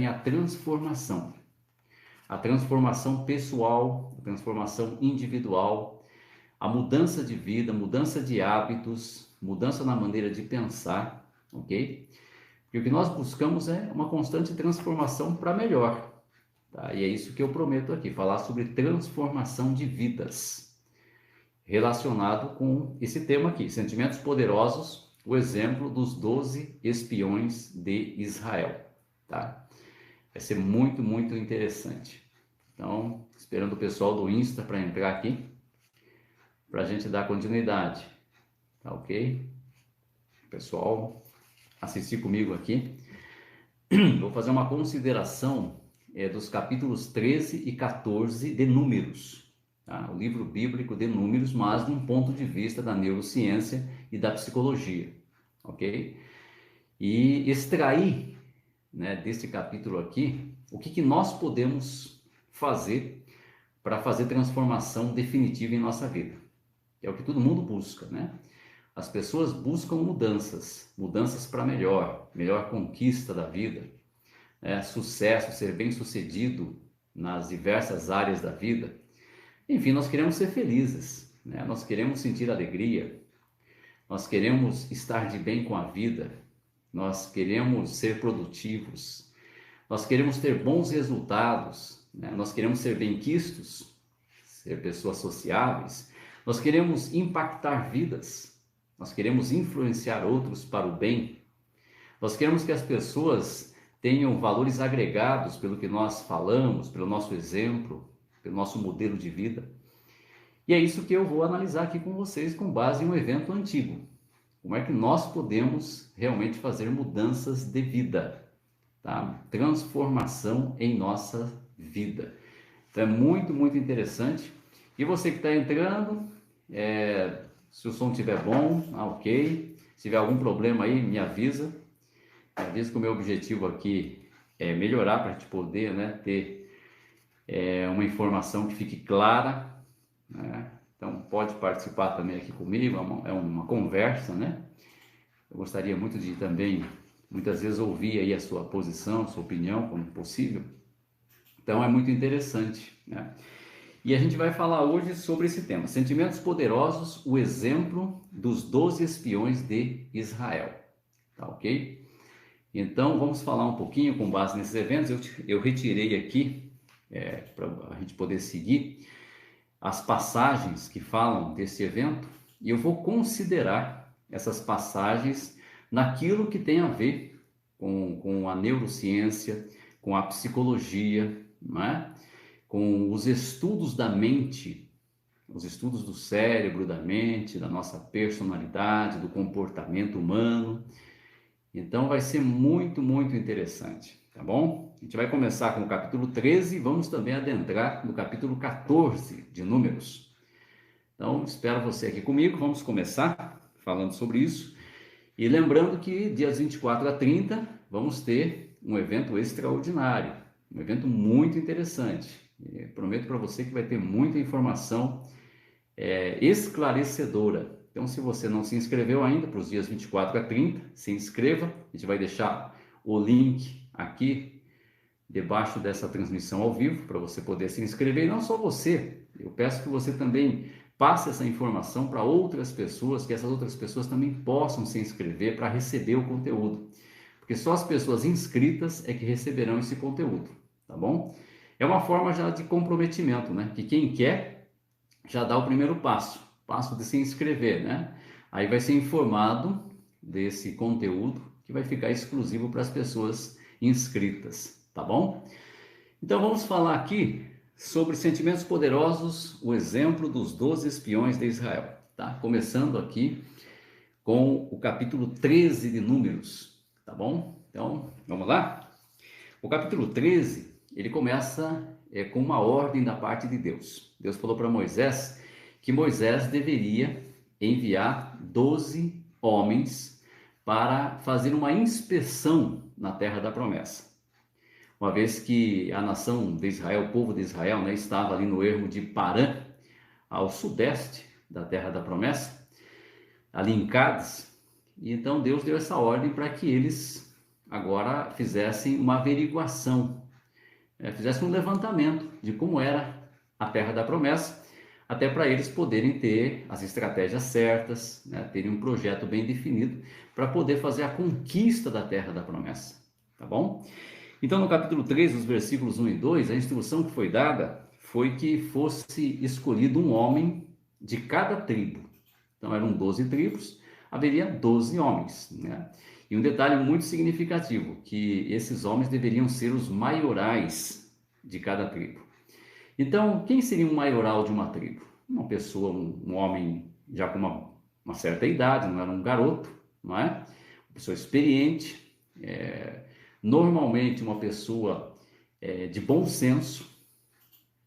a transformação pessoal, a transformação individual, a mudança de vida, mudança de hábitos, mudança na maneira de pensar, ok? E o que nós buscamos é uma constante transformação para melhor, tá? E é isso que eu prometo aqui, falar sobre transformação de vidas, relacionado com esse tema aqui, sentimentos poderosos, o exemplo dos 12 espiões de Israel, tá? Vai ser muito, muito interessante. Então, esperando o pessoal do Insta para entrar aqui, para a gente dar continuidade, tá ok? Pessoal, assistir comigo aqui. Vou fazer uma consideração dos capítulos 13 e 14 de Números, tá? O livro bíblico de Números, mas de um ponto de vista da neurociência e da psicologia, ok? E extrair, né, desse capítulo aqui, o que nós podemos fazer para fazer transformação definitiva em nossa vida. É o que todo mundo busca, né? As pessoas buscam mudanças para melhor conquista da vida, né? Sucesso, ser bem-sucedido nas diversas áreas da vida. Enfim, nós queremos ser felizes, né? Nós queremos sentir alegria, nós queremos estar de bem com a vida, nós queremos ser produtivos, nós queremos ter bons resultados, né? Nós queremos ser bem-quistos, ser pessoas sociáveis, nós queremos impactar vidas, nós queremos influenciar outros para o bem, nós queremos que as pessoas tenham valores agregados pelo que nós falamos, pelo nosso exemplo, pelo nosso modelo de vida. E é isso que eu vou analisar aqui com vocês com base em um evento antigo. Como é que nós podemos realmente fazer mudanças de vida, tá? Transformação em nossa vida. Então é muito, muito interessante. E você que está entrando, se o som estiver bom, ok. Se tiver algum problema aí, me avisa. Me avisa que o meu objetivo aqui é melhorar para a gente poder, né, ter uma informação que fique clara, né? Então pode participar também aqui comigo, é uma conversa, né? Eu gostaria muito de também, muitas vezes, ouvir aí a sua posição, sua opinião, como possível. Então é muito interessante, né? E a gente vai falar hoje sobre esse tema, sentimentos poderosos, o exemplo dos 12 espiões de Israel, tá ok? Então vamos falar um pouquinho com base nesses eventos. Eu retirei aqui, para a gente poder seguir, as passagens que falam desse evento, e eu vou considerar essas passagens naquilo que tem a ver com a neurociência, com a psicologia, não é? Com os estudos da mente, os estudos do cérebro, da mente, da nossa personalidade, do comportamento humano. Então vai ser muito, muito interessante, tá bom? A gente vai começar com o capítulo 13 e vamos também adentrar no capítulo 14 de Números. Então, espero você aqui comigo, vamos começar falando sobre isso. E lembrando que dias 24 a 30 vamos ter um evento extraordinário, um evento muito interessante. Prometo para você que vai ter muita informação esclarecedora. Então, se você não se inscreveu ainda para os dias 24 a 30, se inscreva. A gente vai deixar o link aqui debaixo dessa transmissão ao vivo para você poder se inscrever. E não só você, eu peço que você também passe essa informação para outras pessoas, que essas outras pessoas também possam se inscrever para receber o conteúdo. Porque só as pessoas inscritas é que receberão esse conteúdo, tá bom? É uma forma já de comprometimento, né? Que quem quer já dá o primeiro passo de se inscrever, né? Aí vai ser informado desse conteúdo que vai ficar exclusivo para as pessoas inscritas, tá bom? Então vamos falar aqui sobre sentimentos poderosos, o exemplo dos 12 espiões de Israel, tá? Começando aqui com o capítulo 13 de Números, tá bom? Então, vamos lá? O capítulo 13, ele começa com uma ordem da parte de Deus. Deus falou para Moisés que Moisés deveria enviar 12 homens para fazer uma inspeção na terra da promessa. Uma vez que a nação de Israel, o povo de Israel, né, estava ali no ermo de Parã, ao sudeste da terra da promessa, ali em Cádiz, e então Deus deu essa ordem para que eles agora fizessem uma averiguação, fizessem um levantamento de como era a Terra da Promessa, até para eles poderem ter as estratégias certas, né, terem um projeto bem definido para poder fazer a conquista da Terra da Promessa, tá bom? Então, no capítulo 3, os versículos 1 e 2, a instrução que foi dada foi que fosse escolhido um homem de cada tribo. Então, eram 12 tribos, haveria 12 homens, né? E um detalhe muito significativo, que esses homens deveriam ser os maiorais de cada tribo. Então, quem seria um maioral de uma tribo? Uma pessoa, um homem já com uma certa idade, não era um garoto, não é? Uma pessoa experiente, normalmente uma pessoa de bom senso,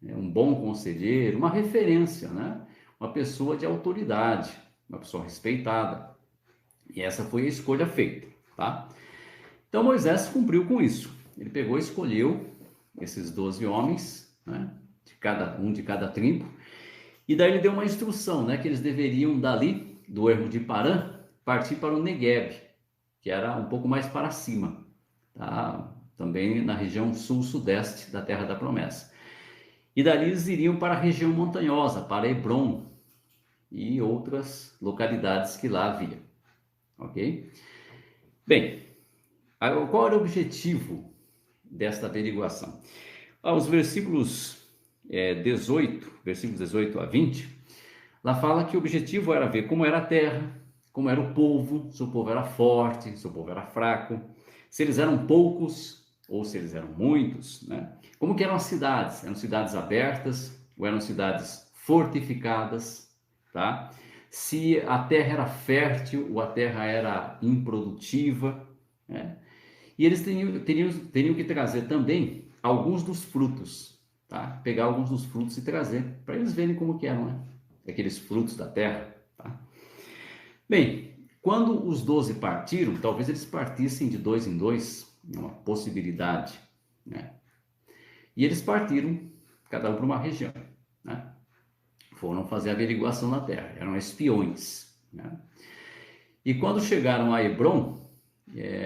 um bom conselheiro, uma referência, né? Uma pessoa de autoridade, uma pessoa respeitada. E essa foi a escolha feita, tá? Então Moisés cumpriu com isso. Ele pegou e escolheu esses 12 homens, né? De cada tribo. E daí ele deu uma instrução, né? Que eles deveriam dali, do ermo de Parã, partir para o Negueb, que era um pouco mais para cima, tá? Também na região sul-sudeste da Terra da Promessa. E dali eles iriam para a região montanhosa, para Hebrom e outras localidades que lá havia, ok? Bem, qual era o objetivo desta averiguação? Os versículos 18 a 20, lá fala que o objetivo era ver como era a terra, como era o povo, se o povo era forte, se o povo era fraco, se eles eram poucos ou se eles eram muitos, né? Como que eram as cidades? Eram cidades abertas ou eram cidades fortificadas, tá? Se a terra era fértil ou a terra era improdutiva, né? E eles teriam que trazer também alguns dos frutos, tá? Pegar alguns dos frutos e trazer, para eles verem como que eram, né? Aqueles frutos da terra, tá? Bem, quando os 12 partiram, talvez eles partissem de dois em dois, é uma possibilidade, né? E eles partiram, cada um para uma região, né? Foram fazer averiguação na terra, eram espiões, né? E quando chegaram a Hebrom,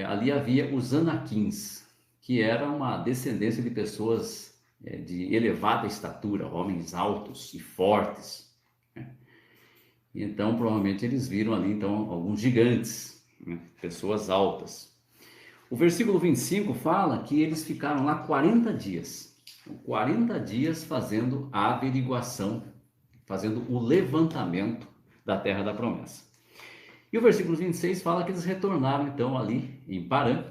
ali havia os Anaquins, que era uma descendência de pessoas de elevada estatura, homens altos e fortes, né? Então, provavelmente eles viram ali então alguns gigantes, né? Pessoas altas. O versículo 25 fala que eles ficaram lá 40 dias. 40 dias fazendo a averiguação, fazendo o levantamento da terra da promessa. E o versículo 26 fala que eles retornaram então ali em Parã,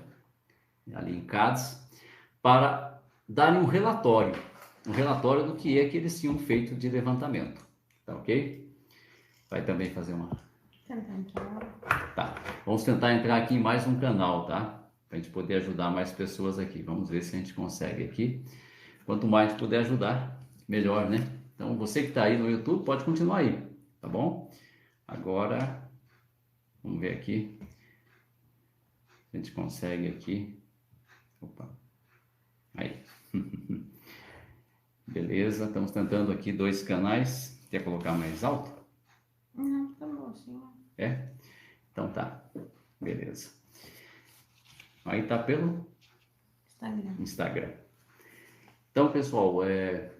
ali em Cádiz, para darem um relatório do que é que eles tinham feito de levantamento. Tá ok? Vai também fazer uma... Tá, vamos tentar entrar aqui em mais um canal, tá? Para a gente poder ajudar mais pessoas aqui. Vamos ver se a gente consegue aqui. Quanto mais a gente puder ajudar, melhor, né? Então, você que está aí no YouTube, pode continuar aí, tá bom? Agora, vamos ver aqui. A gente consegue aqui. Opa. Aí. Beleza, estamos tentando aqui 2 canais. Quer colocar mais alto? Não, tá bom, sim. É? Então tá. Beleza. Aí tá pelo Instagram. Então, pessoal,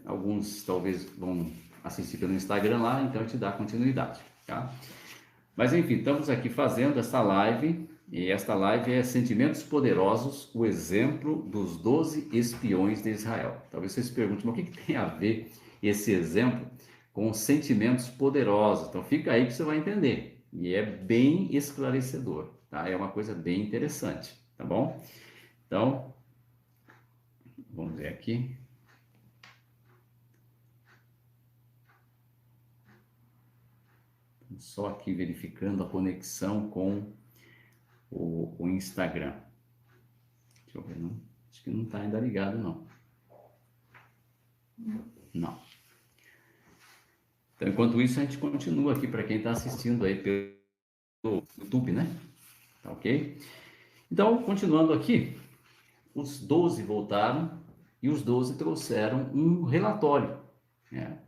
alguns talvez vão assistir pelo Instagram lá, então a gente dá continuidade, tá? Mas enfim, estamos aqui fazendo essa live, e esta live é Sentimentos Poderosos, o exemplo dos 12 espiões de Israel. Talvez vocês se perguntem, mas o que tem a ver esse exemplo com sentimentos poderosos? Então fica aí que você vai entender, e é bem esclarecedor, tá? É uma coisa bem interessante, tá bom? Então, vamos ver aqui. Só aqui verificando a conexão com o Instagram. Deixa eu ver, não, acho que não está ainda ligado, não. Não. Então, enquanto isso, a gente continua aqui para quem está assistindo aí pelo YouTube, né? Tá ok? Então, continuando aqui, os 12 voltaram e os 12 trouxeram um relatório, né?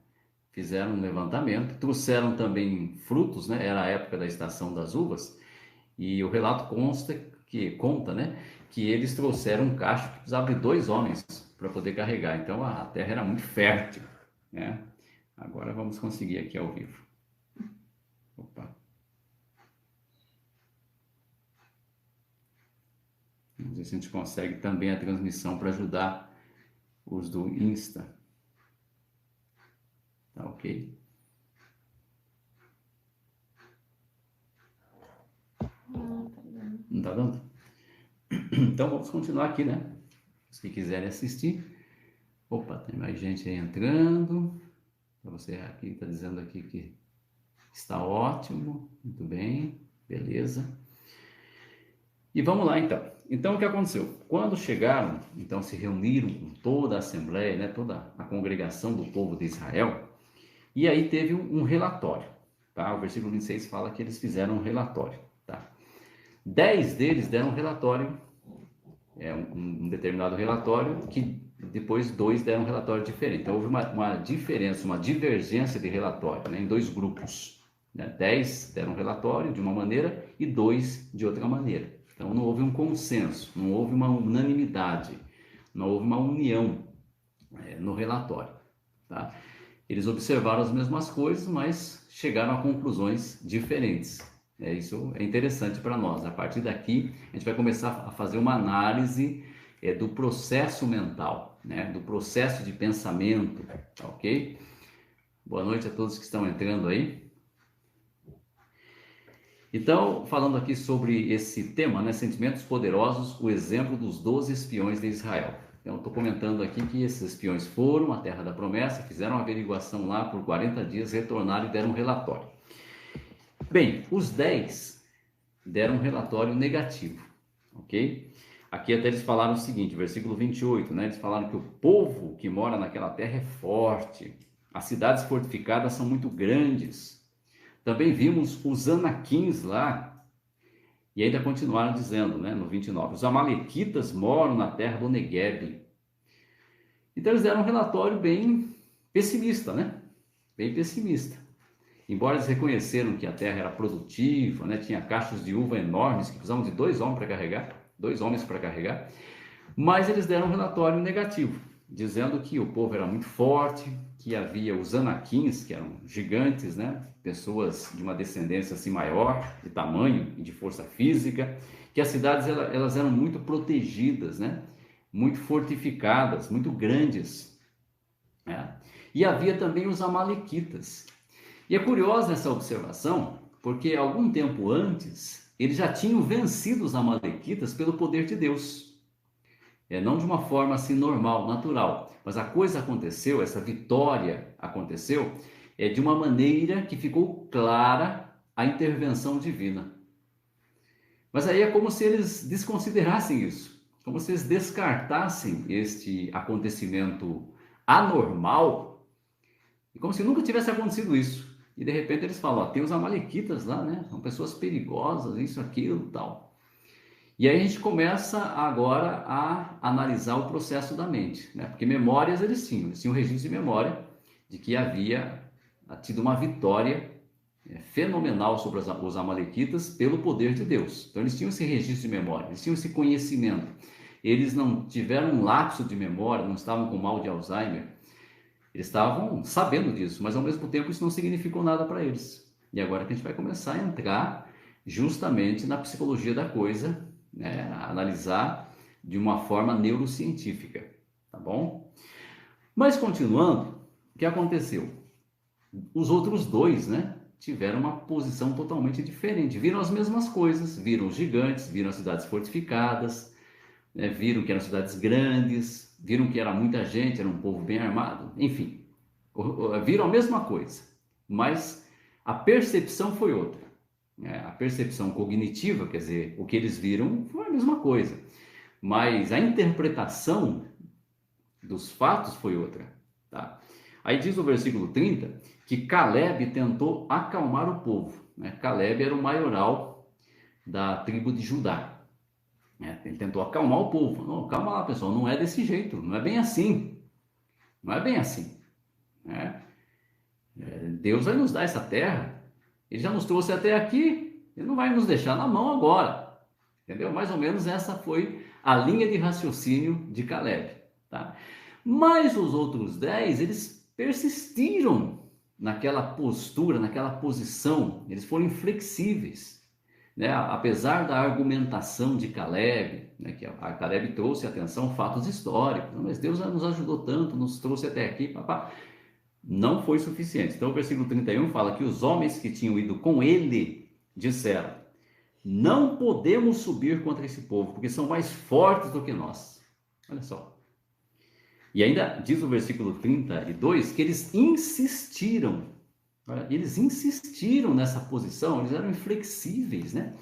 Fizeram um levantamento, trouxeram também frutos, né? Era a época da estação das uvas, e o relato consta que conta, né, que eles trouxeram um cacho que precisava de 2 homens para poder carregar. Então a terra era muito fértil, né? Agora vamos conseguir aqui ao vivo. Opa. Vamos ver se a gente consegue também a transmissão para ajudar os do Insta. Tá ok? Não tá dando? Então vamos continuar aqui, né? Os que quiserem assistir. Opa, tem mais gente aí entrando. Para você aqui, está dizendo aqui que está ótimo. Muito bem, beleza. E vamos lá então. Então o que aconteceu? Quando chegaram, então se reuniram com toda a Assembleia, né, toda a congregação do povo de Israel, e aí teve um relatório, tá? O versículo 26 fala que eles fizeram um relatório, tá? 10 deles deram um relatório, um determinado relatório, que depois 2 deram um relatório diferente. Então houve uma diferença, uma divergência de relatório, né, em 2 grupos. 10 deram um relatório de uma maneira e 2 de outra maneira. Então não houve um consenso, não houve uma unanimidade, não houve uma união no relatório, tá? Eles observaram as mesmas coisas, mas chegaram a conclusões diferentes. Isso é interessante para nós. A partir daqui, a gente vai começar a fazer uma análise do processo mental, né? Do processo de pensamento, tá ok? Boa noite a todos que estão entrando aí. Então, falando aqui sobre esse tema, né, sentimentos poderosos, o exemplo dos 12 espiões de Israel. Então, estou comentando aqui que esses espiões foram à Terra da Promessa, fizeram uma averiguação lá por 40 dias, retornaram e deram um relatório. Bem, os 10 deram um relatório negativo, ok? Aqui até eles falaram o seguinte, versículo 28, né? Eles falaram que o povo que mora naquela terra é forte, as cidades fortificadas são muito grandes. Também vimos os anaquins lá, e ainda continuaram dizendo, né, no 29, os amalequitas moram na terra do Negueb. Então eles deram um relatório bem pessimista, né? Bem pessimista. Embora eles reconheceram que a terra era produtiva, né, tinha cachos de uva enormes que precisavam de 2 homens para carregar, 2 homens para carregar, mas eles deram um relatório negativo, dizendo que o povo era muito forte, que havia os anaquins, que eram gigantes, né? Pessoas de uma descendência assim maior, de tamanho e de força física, que as cidades elas eram muito protegidas, né? Muito fortificadas, muito grandes, né? E havia também os amalequitas. E é curiosa essa observação, porque algum tempo antes eles já tinham vencido os amalequitas pelo poder de Deus. Não de uma forma assim normal, natural, mas a coisa aconteceu, essa vitória aconteceu, de uma maneira que ficou clara a intervenção divina. Mas aí é como se eles desconsiderassem isso, como se eles descartassem este acontecimento anormal, e como se nunca tivesse acontecido isso. E de repente eles falam, ó, tem os amalequitas lá, né? São pessoas perigosas, isso, aquilo, tal. E aí a gente começa agora a analisar o processo da mente, né? Porque memórias eles tinham um registro de memória de que havia tido uma vitória fenomenal sobre os amalequitas pelo poder de Deus. Então eles tinham esse registro de memória, eles tinham esse conhecimento. Eles não tiveram um lapso de memória, não estavam com mal de Alzheimer. Eles estavam sabendo disso, mas ao mesmo tempo isso não significou nada para eles. E agora que a gente vai começar a entrar justamente na psicologia da coisa, né, analisar de uma forma neurocientífica, tá bom? Mas continuando, o que aconteceu? Os outros 2, né, tiveram uma posição totalmente diferente, viram as mesmas coisas, viram os gigantes, viram as cidades fortificadas, né, viram que eram cidades grandes, viram que era muita gente, era um povo bem armado, enfim, viram a mesma coisa, mas a percepção foi outra. A percepção cognitiva, quer dizer, o que eles viram foi a mesma coisa, mas a interpretação dos fatos foi outra, tá? Aí diz o versículo 30 que Caleb tentou acalmar o povo, né? Caleb era o maioral da tribo de Judá, né? Ele tentou acalmar o povo. Não, calma lá, pessoal, não é desse jeito, não é bem assim, não é bem assim, né? Deus vai nos dar essa terra, ele já nos trouxe até aqui, ele não vai nos deixar na mão agora. Entendeu? Mais ou menos essa foi a linha de raciocínio de Caleb, tá? Mas os outros 10, eles persistiram naquela postura, naquela posição, eles foram inflexíveis, né? Apesar da argumentação de Caleb, né? Que a Caleb trouxe atenção fatos históricos, mas Deus nos ajudou tanto, nos trouxe até aqui, papá. Não foi suficiente. Então o versículo 31 fala que os homens que tinham ido com ele disseram: não podemos subir contra esse povo, porque são mais fortes do que nós. Olha só. E ainda diz o versículo 32 que eles insistiram. Eles insistiram nessa posição, eles eram inflexíveis, né?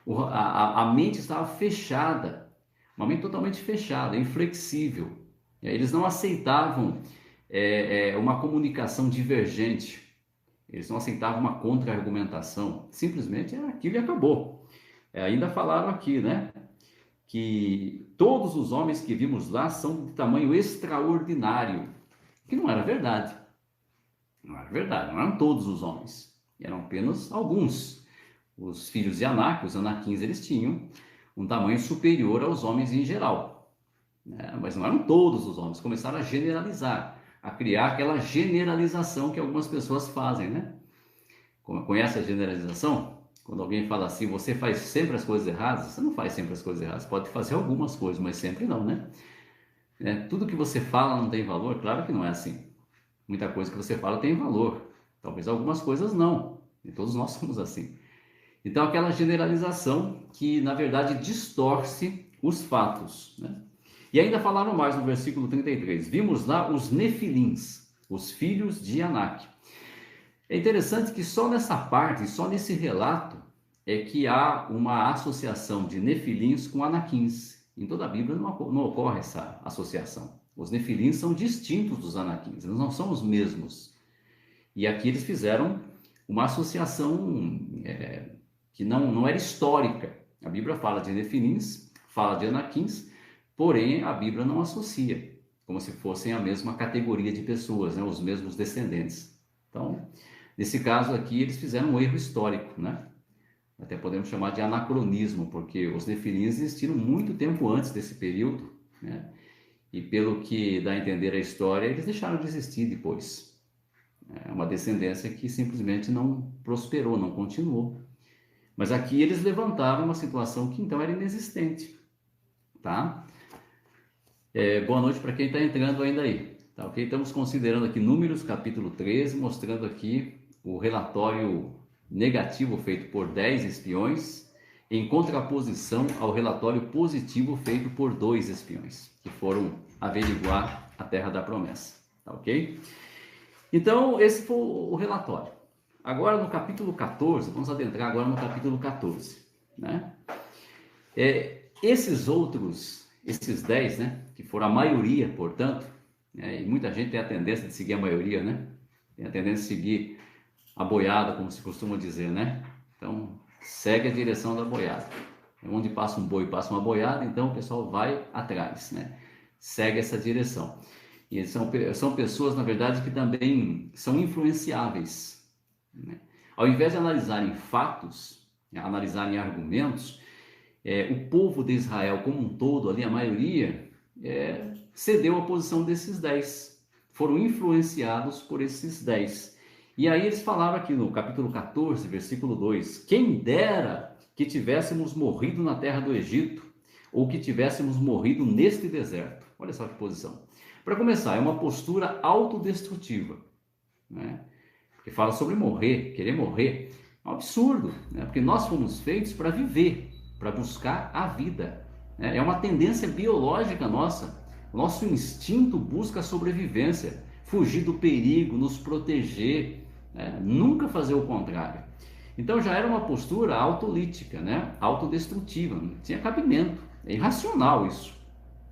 A mente estava fechada, uma mente totalmente fechada, inflexível. Eles não aceitavam uma comunicação divergente, eles não aceitavam uma contra-argumentação, simplesmente era aquilo e acabou. Ainda falaram aqui, né? Que todos os homens que vimos lá são de tamanho extraordinário, que não era verdade. Não era verdade, não eram todos os homens, eram apenas alguns. Os filhos de Anak, os Anaquins, eles tinham um tamanho superior aos homens em geral, né? Mas não eram todos os homens. Começaram a generalizar, a criar aquela generalização que algumas pessoas fazem, né? Conhece a generalização? Quando alguém fala assim, você faz sempre as coisas erradas, você não faz sempre as coisas erradas, pode fazer algumas coisas, mas sempre não, né? Tudo que você fala não tem valor? Claro que não é assim. Muita coisa que você fala tem valor, talvez algumas coisas não, e todos nós somos assim. Então aquela generalização que na verdade distorce os fatos, né? E ainda falaram mais no versículo 33, vimos lá os Nefilins, os filhos de Anak. É interessante que só nessa parte, só nesse relato, é que há uma associação de Nefilins com Anaquins. Em toda a Bíblia não ocorre essa associação. Os Nefilins são distintos dos Anaquins, eles não são os mesmos. E aqui eles fizeram uma associação que não era histórica. A Bíblia fala de Nefilins, fala de Anaquins, porém a Bíblia não associa, como se fossem a mesma categoria de pessoas, né? Os mesmos descendentes. Então, nesse caso aqui, eles fizeram um erro histórico, né? Até podemos chamar de anacronismo, porque os Nefilins existiram muito tempo antes desse período, né? E pelo que dá a entender a história, eles deixaram de existir depois. É uma descendência que simplesmente não prosperou, não continuou. Mas aqui eles levantaram uma situação que então era inexistente, tá? Boa noite para quem está entrando ainda aí, tá ok? Estamos considerando aqui Números, capítulo 13, mostrando aqui o relatório negativo feito por 10 espiões, em contraposição ao relatório positivo feito por 2 espiões, que foram averiguar a terra da promessa, tá ok? Então, esse foi o relatório. Agora, no capítulo 14, vamos adentrar agora no capítulo 14, né? Esses 10, né, que foram a maioria, portanto, né, e muita gente tem a tendência de seguir a maioria, né? Tem a tendência de seguir a boiada, como se costuma dizer, né? Então, segue a direção da boiada. Onde passa um boi, passa uma boiada, então o pessoal vai atrás, né? Segue essa direção. E são pessoas, na verdade, que também são influenciáveis, né? Ao invés de analisarem fatos, analisarem argumentos, o povo de Israel como um todo, ali a maioria, cedeu à posição desses 10. Foram influenciados por esses 10. E aí eles falaram aqui no capítulo 14, versículo 2, quem dera que tivéssemos morrido na terra do Egito, ou que tivéssemos morrido neste deserto. Olha só que posição. Para começar, é uma postura autodestrutiva, né? Porque fala sobre morrer, querer morrer, é um absurdo, né? Porque nós fomos feitos para viver, para buscar a vida, né? É uma tendência biológica nossa, o nosso instinto busca a sobrevivência, fugir do perigo, nos proteger, né? Nunca fazer o contrário. Então já era uma postura autolítica, né? Autodestrutiva, não tinha cabimento, é irracional isso.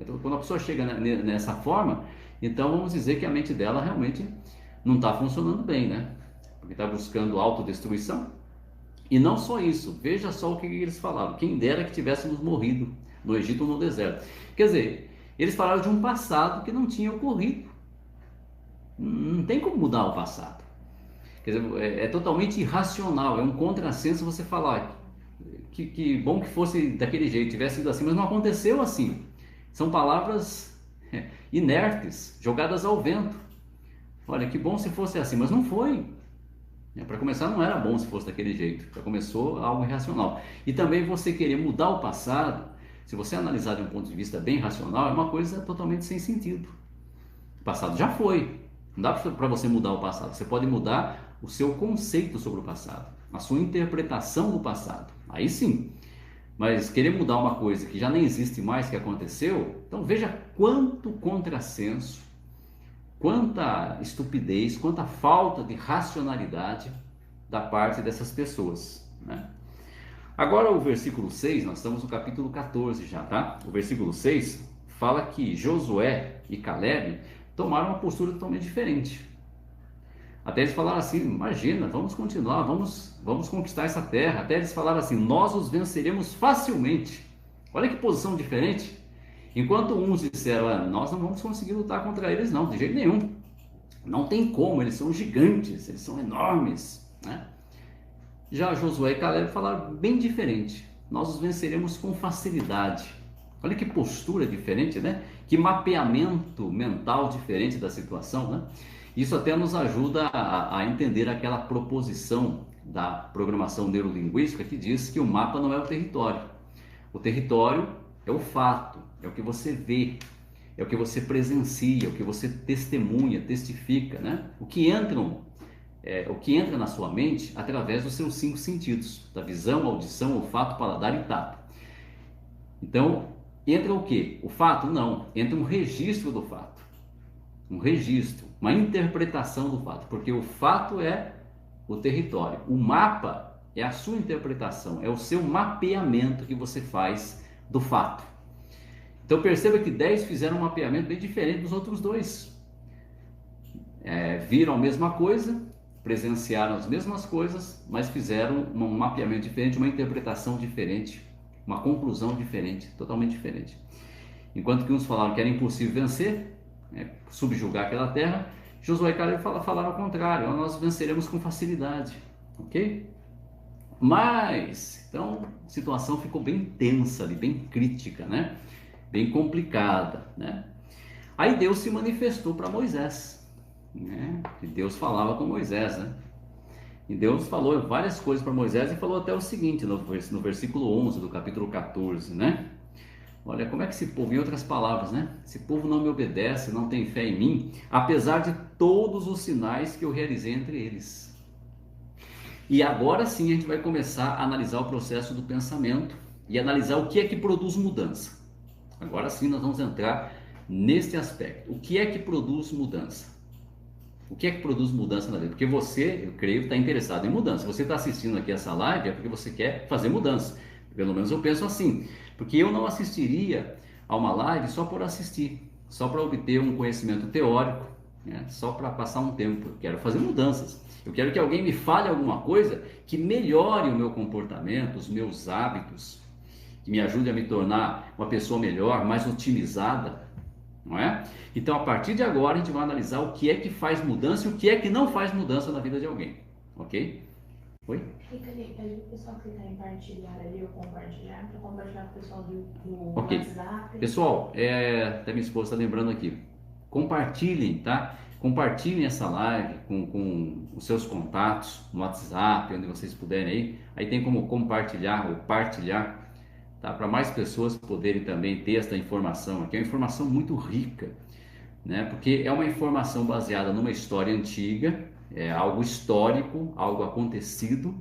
Então, quando a pessoa chega nessa forma, então vamos dizer que a mente dela realmente não está funcionando bem, né? Porque está buscando autodestruição. E não só isso, veja só o que eles falaram, quem dera que tivéssemos morrido no Egito ou no deserto. Quer dizer, eles falaram de um passado que não tinha ocorrido. Não tem como mudar o passado. Quer dizer, é totalmente irracional, é um contrassenso você falar que bom que fosse daquele jeito, tivesse sido assim, mas não aconteceu assim. São palavras inertes, jogadas ao vento. Olha, que bom se fosse assim, mas não foi. Para começar, não era bom se fosse daquele jeito. Já começou algo irracional. E também você querer mudar o passado, se você analisar de um ponto de vista bem racional, é uma coisa totalmente sem sentido. O passado já foi. Não dá para você mudar o passado. Você pode mudar o seu conceito sobre o passado, a sua interpretação do passado. Aí sim. Mas querer mudar uma coisa que já nem existe mais, que aconteceu, então veja quanto contrassenso, quanta estupidez, quanta falta de racionalidade da parte dessas pessoas, né? Agora o versículo 6, nós estamos no capítulo 14 já, tá? O versículo 6 fala que Josué e Caleb tomaram uma postura totalmente diferente. Até eles falaram assim, imagina, vamos continuar, vamos conquistar essa terra. Até eles falaram assim, nós os venceremos facilmente. Olha que posição diferente. Enquanto uns disseram, nós não vamos conseguir lutar contra eles não, de jeito nenhum. Não tem como, eles são gigantes, eles são enormes, né? Já Josué e Caleb falaram bem diferente. Nós os venceremos com facilidade. Olha que postura diferente, né? Que mapeamento mental diferente da situação, né? Isso até nos ajuda a entender aquela proposição da programação neurolinguística que diz que o mapa não é o território. O território é o fato, é o que você vê, é o que você presencia, é o que você testemunha, testifica, né? O que entra na sua mente através dos seus 5 sentidos, da visão, audição, olfato, paladar e tato. Então, entra o quê? O fato? Não, entra um registro do fato. Um registro, uma interpretação do fato, porque o fato é o território. O mapa é a sua interpretação, é o seu mapeamento que você faz do fato. Então perceba que 10 fizeram um mapeamento bem diferente dos outros 2. Viram a mesma coisa, presenciaram as mesmas coisas, mas fizeram um mapeamento diferente, uma interpretação diferente, uma conclusão diferente, totalmente diferente. Enquanto que uns falaram que era impossível vencer, subjugar aquela terra, Josué e Caleb falaram ao contrário, nós venceremos com facilidade, ok? Mas, então, a situação ficou bem tensa ali, bem crítica, né? Bem complicada, né? Aí Deus se manifestou para Moisés, né? E Deus falava com Moisés, né? E Deus falou várias coisas para Moisés e falou até o seguinte, no versículo 11 do capítulo 14, né? Olha, como é que esse povo, em outras palavras, né? Esse povo não me obedece, não tem fé em mim, apesar de todos os sinais que eu realizei entre eles. E agora sim a gente vai começar a analisar o processo do pensamento e analisar o que é que produz mudança. Agora sim nós vamos entrar neste aspecto. O que é que produz mudança? O que é que produz mudança na vida? Porque você, eu creio, está interessado em mudança. Você está assistindo aqui essa live é porque você quer fazer mudança. Pelo menos eu penso assim. Porque eu não assistiria a uma live só por assistir, só para obter um conhecimento teórico, né? Só para passar um tempo. Eu quero fazer mudanças. Eu quero que alguém me fale alguma coisa que melhore o meu comportamento, os meus hábitos, que me ajude a me tornar uma pessoa melhor, mais otimizada, não é? Então, a partir de agora, a gente vai analisar o que é que faz mudança e o que é que não faz mudança na vida de alguém, ok? Oi? Clica ali, pede pro pessoal clicar em partilhar ali ou compartilhar, para compartilhar com o pessoal do Ok. WhatsApp. Pessoal, até minha esposa está lembrando aqui, compartilhem, tá? Compartilhem essa live com os seus contatos no WhatsApp, onde vocês puderem aí tem como compartilhar ou partilhar, tá? Para mais pessoas poderem também ter esta informação aqui, é uma informação muito rica, né? Porque é uma informação baseada numa história antiga, é algo histórico, algo acontecido,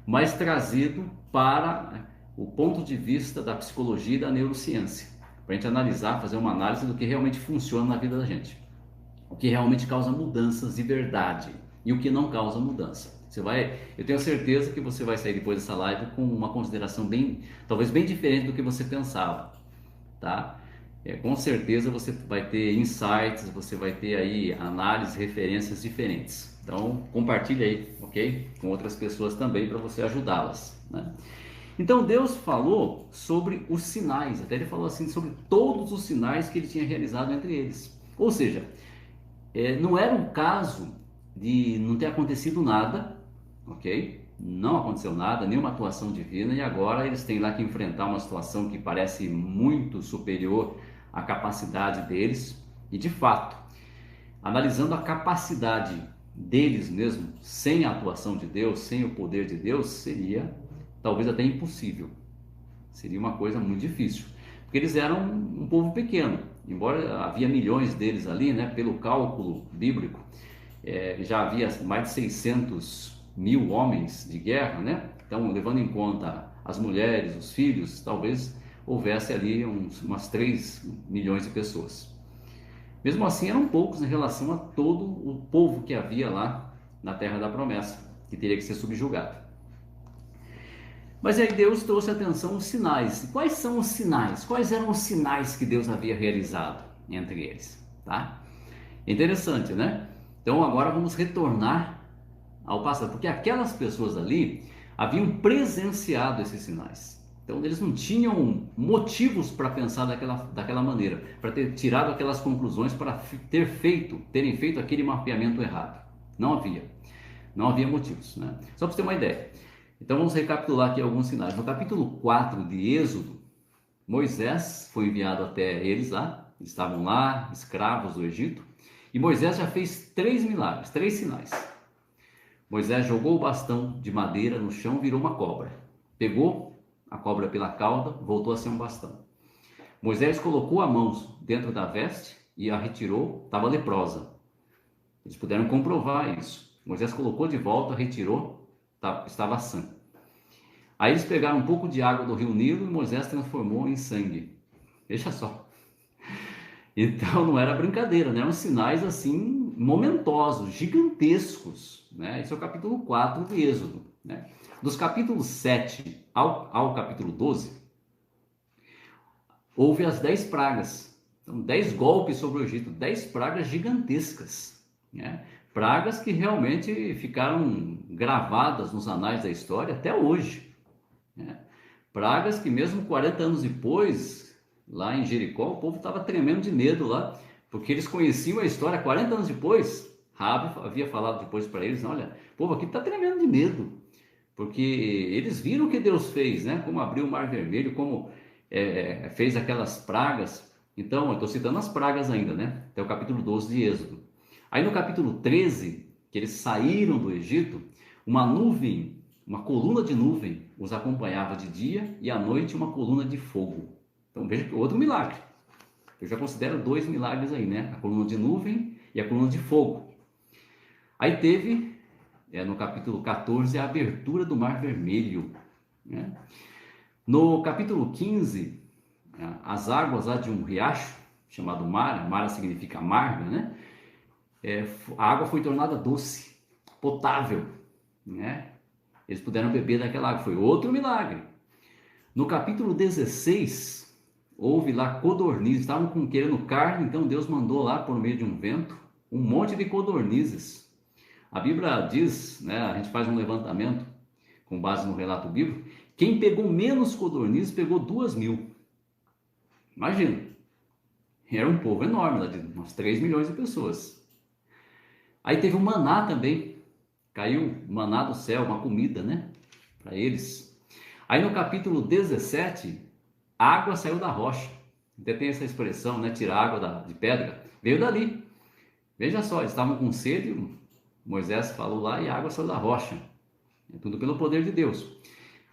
mas trazido para o ponto de vista da psicologia e da neurociência, para a gente analisar, fazer uma análise do que realmente funciona na vida da gente, o que realmente causa mudanças de verdade e o que não causa mudança. Eu tenho certeza que você vai sair depois dessa live com uma consideração talvez bem diferente do que você pensava, tá? Com certeza você vai ter insights, você vai ter aí análises, referências diferentes. Então compartilhe aí, ok? Com outras pessoas também para você ajudá-las, né? Então Deus falou sobre os sinais, até ele falou assim sobre todos os sinais que ele tinha realizado entre eles. Ou seja, não era um caso de não ter acontecido nada, ok? não aconteceu nada, nenhuma atuação divina, e agora eles têm lá que enfrentar uma situação que parece muito superior à capacidade deles, e de fato, analisando a capacidade deles mesmo, sem a atuação de Deus, sem o poder de Deus, seria talvez até impossível, seria uma coisa muito difícil, porque eles eram um povo pequeno, embora havia milhões deles ali, né, pelo cálculo bíblico, já havia mais de 600 mil homens de guerra, né? Então, levando em conta as mulheres, os filhos, talvez houvesse ali umas 3 milhões de pessoas. Mesmo assim, eram poucos em relação a todo o povo que havia lá na Terra da Promessa, que teria que ser subjugado. Mas aí Deus trouxe atenção aos sinais. Quais são os sinais? Quais eram os sinais que Deus havia realizado entre eles? Tá? Interessante, né? Então agora vamos retornar ao passado, porque aquelas pessoas ali haviam presenciado esses sinais. Então eles não tinham motivos para pensar daquela maneira, para ter tirado aquelas conclusões, para terem feito aquele mapeamento errado. Não havia motivos, né? Só para você ter uma ideia. Então vamos recapitular aqui alguns sinais. No capítulo 4 de Êxodo, Moisés foi enviado até eles lá, eles estavam lá, escravos do Egito, e Moisés já fez 3 milagres, 3 sinais. Moisés jogou o bastão de madeira no chão, virou uma cobra. Pegou a cobra pela cauda, voltou a ser um bastão. Moisés colocou a mão dentro da veste e a retirou, estava leprosa. Eles puderam comprovar isso. Moisés colocou de volta, retirou, estava sã. Aí eles pegaram um pouco de água do rio Nilo e Moisés transformou em sangue. Veja só. Então não era brincadeira, né? Eram sinais assim momentosos, gigantescos, né? Esse é o capítulo 4 de Êxodo, né? Dos capítulos 7 ao capítulo 12, houve as 10 pragas. Então 10 golpes sobre o Egito, 10 pragas gigantescas, né? Pragas que realmente ficaram gravadas nos anais da história até hoje, né? Pragas que mesmo 40 anos depois, lá em Jericó, o povo estava tremendo de medo lá, porque eles conheciam a história 40 anos depois. Rabi havia falado depois para eles, olha, o povo aqui está tremendo de medo, porque eles viram o que Deus fez, né? Como abriu o Mar Vermelho, como fez aquelas pragas. Então, eu estou citando as pragas ainda, né? Até o capítulo 12 de Êxodo. Aí no capítulo 13, que eles saíram do Egito, uma nuvem, uma coluna de nuvem os acompanhava de dia e à noite uma coluna de fogo. Então veja que outro milagre. Eu já considero 2 milagres aí, né? A coluna de nuvem e a coluna de fogo. Aí teve, no capítulo 14, a abertura do Mar Vermelho, né? No capítulo 15, as águas lá de um riacho, chamado Mara, Mara significa amarga, né? A água foi tornada doce, potável, né? Eles puderam beber daquela água, foi outro milagre. No capítulo 16, houve lá codornizes, estavam querendo carne, então Deus mandou lá por meio de um vento, um monte de codornizes. A Bíblia diz, né, a gente faz um levantamento com base no relato bíblico, quem pegou menos codornizes pegou 2.000. Imagina, era um povo enorme, lá de umas 3 milhões de pessoas. Aí teve o maná também, caiu maná do céu, uma comida, né, para eles. Aí no capítulo 17, a água saiu da rocha. Até tem essa expressão, né, tirar água de pedra, veio dali. Veja só, eles estavam com sede, Moisés falou lá e a água saiu da rocha. É tudo pelo poder de Deus.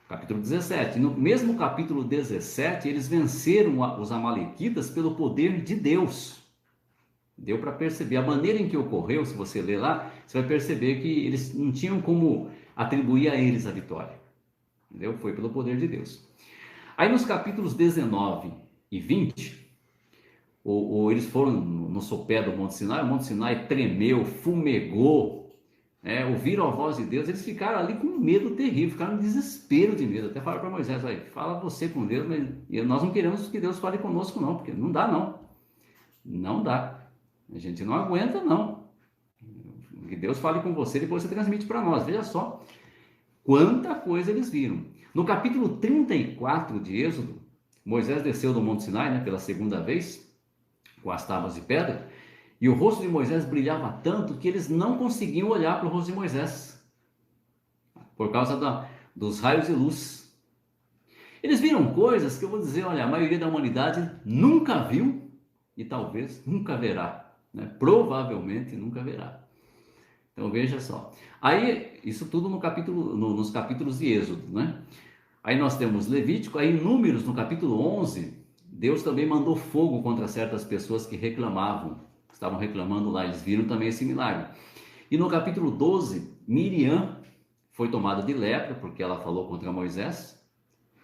Capítulo 17. No mesmo capítulo 17, eles venceram os amalequitas pelo poder de Deus. Deu para perceber a maneira em que ocorreu. Se você ler lá, você vai perceber que eles não tinham como atribuir a eles a vitória. Entendeu? Foi pelo poder de Deus. Aí nos capítulos 19 e 20, eles foram no sopé do Monte Sinai, o Monte Sinai tremeu, fumegou, ouviram a voz de Deus, eles ficaram ali com medo terrível, ficaram em desespero de medo. Até falaram para Moisés, fala você com Deus, mas nós não queremos que Deus fale conosco não, porque não dá não. Não dá. A gente não aguenta não. Que Deus fale com você, depois você transmite para nós. Veja só quanta coisa eles viram. No capítulo 34 de Êxodo, Moisés desceu do Monte Sinai, né, pela segunda vez, com as tábuas de pedra, e o rosto de Moisés brilhava tanto que eles não conseguiam olhar para o rosto de Moisés. por causa dos raios de luz. Eles viram coisas que eu vou dizer, olha, a maioria da humanidade nunca viu e talvez nunca verá, né? Provavelmente nunca verá. Então veja só. Aí, isso tudo no capítulo, nos capítulos de Êxodo, né? Aí nós temos Levítico, aí em Números, no capítulo 11, Deus também mandou fogo contra certas pessoas que reclamavam, estavam reclamando lá, eles viram também esse milagre. E no capítulo 12, Miriam foi tomada de lepra, porque ela falou contra Moisés,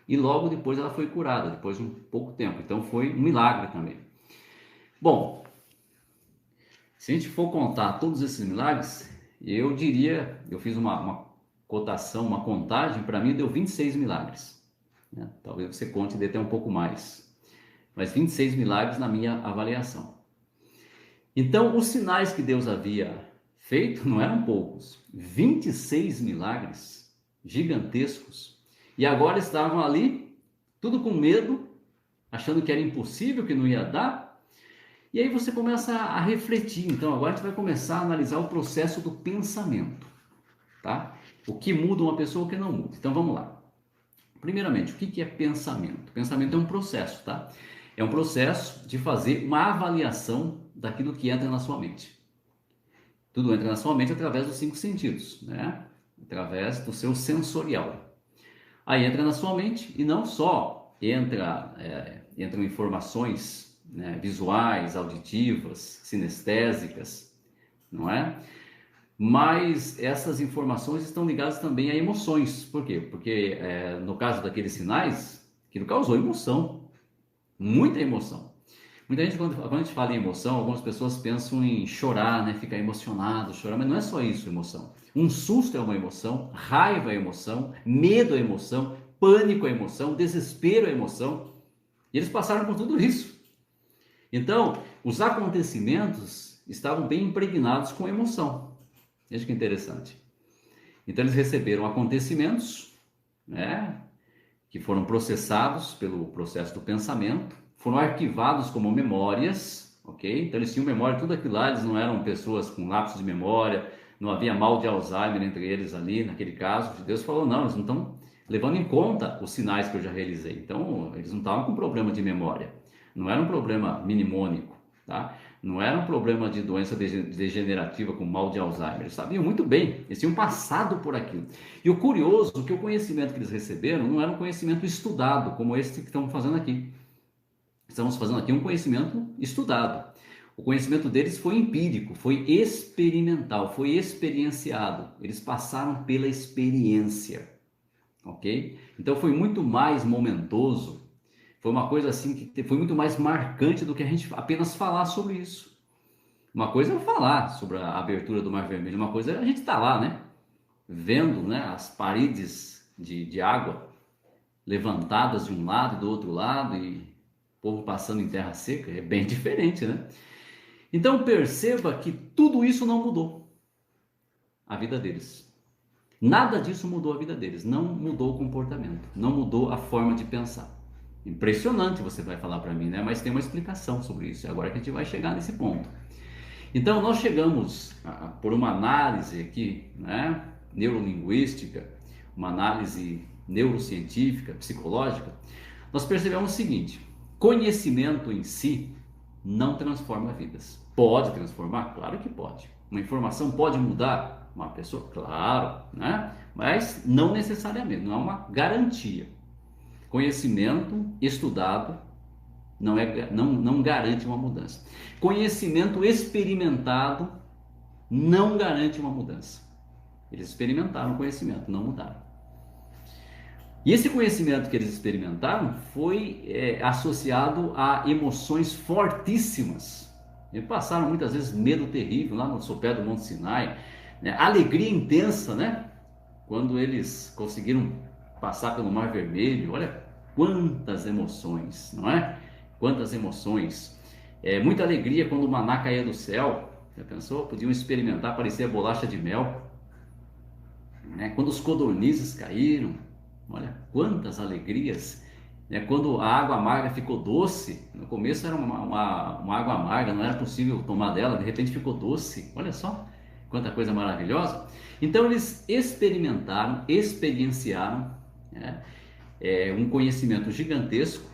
e logo depois ela foi curada, depois de um pouco tempo. Então foi um milagre também. Bom, se a gente for contar todos esses milagres, eu diria, eu fiz uma cotação, uma contagem, para mim deu 26 milagres. Né? Talvez você conte e dê até um pouco mais. Mas 26 milagres na minha avaliação. Então, os sinais que Deus havia feito não eram poucos. 26 milagres gigantescos. E agora estavam ali, tudo com medo, achando que era impossível, que não ia dar. E aí você começa a refletir. Então, agora a gente vai começar a analisar o processo do pensamento. Tá? O que muda uma pessoa, o que não muda. Então, vamos lá. Primeiramente, o que é pensamento? Pensamento é um processo, tá? É um processo de fazer uma avaliação daquilo que entra na sua mente. Tudo entra na sua mente através dos 5 sentidos, né? Através do seu sensorial. Aí entra na sua mente e não só entram informações, né, visuais, auditivas, sinestésicas, não é? Mas essas informações estão ligadas também a emoções. Por quê? Porque no caso daqueles sinais, aquilo causou emoção, muita emoção. Muita gente, quando a gente fala em emoção, algumas pessoas pensam em chorar, né? Ficar emocionado, chorar, mas não é só isso, emoção. Um susto é uma emoção, raiva é emoção, medo é emoção, pânico é emoção, desespero é emoção. E eles passaram por tudo isso. Então, os acontecimentos estavam bem impregnados com emoção. Veja que interessante. Então, eles receberam acontecimentos, né? Que foram processados pelo processo do pensamento, foram arquivados como memórias, ok? Então eles tinham memória, tudo aquilo lá, eles não eram pessoas com lapsos de memória, não havia mal de Alzheimer entre eles ali, naquele caso. Deus falou, não, eles não estão levando em conta os sinais que eu já realizei. Então, eles não estavam com problema de memória, não era um problema mnemônico, tá? Não era um problema de doença degenerativa com mal de Alzheimer. Eles sabiam muito bem, eles tinham passado por aquilo. E o curioso é que o conhecimento que eles receberam não era um conhecimento estudado, como esse que estamos fazendo aqui. Estamos fazendo aqui um conhecimento estudado. O conhecimento deles foi empírico, foi experimental, foi experienciado. Eles passaram pela experiência, ok? Então foi muito mais momentoso. Foi uma coisa assim que foi muito mais marcante do que a gente apenas falar sobre isso. Uma coisa é falar sobre a abertura do Mar Vermelho, uma coisa é a gente estar lá, né? Vendo, né, as paredes de água levantadas de um lado e do outro lado e o povo passando em terra seca, é bem diferente, né? Então perceba que tudo isso não mudou a vida deles. Nada disso mudou a vida deles, não mudou o comportamento, não mudou a forma de pensar. Impressionante, você vai falar para mim, né? Mas tem uma explicação sobre isso. É agora que a gente vai chegar nesse ponto. Então, nós chegamos por uma análise aqui, né? Neurolinguística, uma análise neurocientífica, psicológica. Nós percebemos o seguinte: conhecimento em si não transforma vidas. Pode transformar? Claro que pode. Uma informação pode mudar uma pessoa? Claro, né? Mas não necessariamente, não é uma garantia. Conhecimento estudado não garante uma mudança. Conhecimento experimentado não garante uma mudança. Eles experimentaram o conhecimento, não mudaram. E esse conhecimento que eles experimentaram foi associado a emoções fortíssimas. Eles passaram muitas vezes medo terrível lá no sopé do Monte Sinai, né? Alegria intensa, né? Quando eles conseguiram passar pelo Mar Vermelho. Olha quantas emoções, não é? Quantas emoções. Muita alegria quando o maná caía do céu. Já pensou? Podiam experimentar, parecia bolacha de mel. Né? Quando os codornizes caíram, olha quantas alegrias. Né? Quando a água amarga ficou doce, no começo era uma água amarga, não era possível tomar dela, de repente ficou doce. Olha só, Quanta coisa maravilhosa. Então eles experienciaram, né, um conhecimento gigantesco,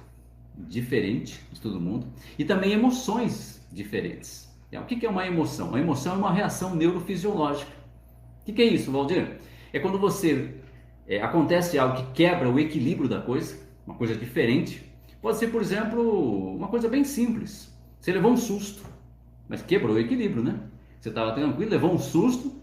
diferente de todo mundo, e também emoções diferentes. O que é uma emoção? Uma emoção é uma reação neurofisiológica. O que é isso, Valdir? É quando acontece algo que quebra o equilíbrio da coisa, uma coisa diferente. Pode ser, por exemplo, uma coisa bem simples. Você levou um susto, mas quebrou o equilíbrio, né? Você estava tranquilo, levou um susto,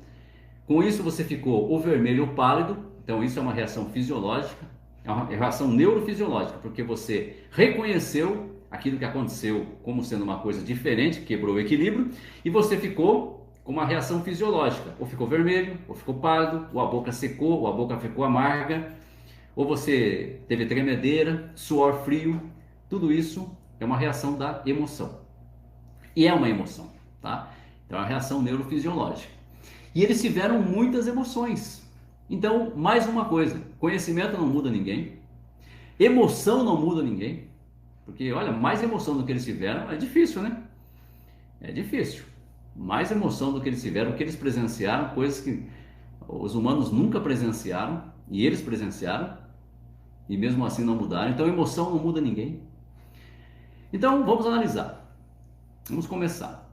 com isso você ficou ou vermelho ou pálido. Então isso é uma reação fisiológica, é uma reação neurofisiológica, porque você reconheceu aquilo que aconteceu como sendo uma coisa diferente, quebrou o equilíbrio, e você ficou com uma reação fisiológica, ou ficou vermelho, ou ficou pálido, ou a boca secou, ou a boca ficou amarga, ou você teve tremedeira, suor frio. Tudo isso é uma reação da emoção. E é uma emoção, tá? Então é uma reação neurofisiológica. E eles tiveram muitas emoções. Então, mais uma coisa, conhecimento não muda ninguém, emoção não muda ninguém, porque olha, mais emoção do que eles tiveram é difícil, né? É difícil. Mais emoção do que eles tiveram, que eles presenciaram, coisas que os humanos nunca presenciaram, e eles presenciaram, e mesmo assim não mudaram. Então, emoção não muda ninguém. Então, vamos analisar. Vamos começar.